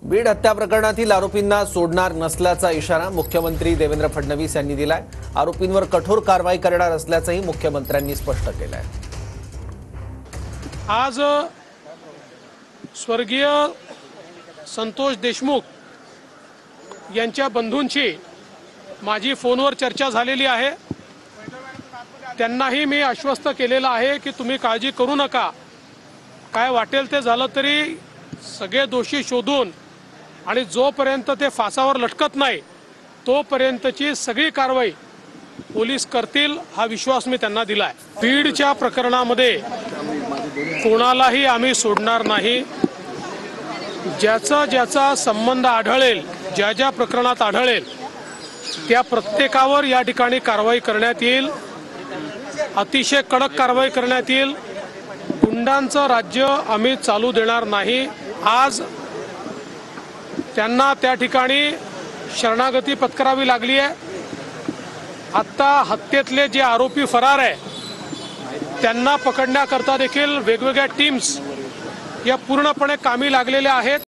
बीड हत्या प्रकरणातील आरोपींना सोडणार नसल्याचा इशारा मुख्यमंत्री देवेंद्र फडणवीस यांनी दिलाय। आरोपींवर कठोर कारवाई करणार असल्याचंही मुख्यमंत्र्यांनी स्पष्ट केलंय। आज स्वर्गीय संतोष देशमुख यांच्या बंधूंची माझी फोनवर चर्चा झालेली आहे। त्यांनाही मी आश्वस्त केलेलं आहे की तुम्ही काळजी करू नका, काय वाटेल ते झालं तरी सगळे दोषी शोधून आणि जोपर्यंत ते फासावर लटकत नाही तोपर्यंतची सगळी कारवाई पोलीस करतील हा विश्वास मी त्यांना दिलाय। बीडच्या प्रकरणामध्ये कोणालाही आम्ही सोडणार नाही। ज्याचा संबंध आढळेल, ज्या प्रकरणात आढळेल त्या प्रत्येकावर या ठिकाणी कारवाई करण्यात येईल। अतिशय कडक कारवाई करण्यात येईल। गुंडांचं राज्य आम्ही चालू देणार नाही। आज त्यांना त्या ठिकाणी शरणागती पत्करावी लागली आहे। आता हत्येतले जे आरोपी फरार आहे त्यांना पकडण्याकरता देखील वेगवेगळ्या टीम्स या पूर्णपणे कामी लागलेल्या आहेत।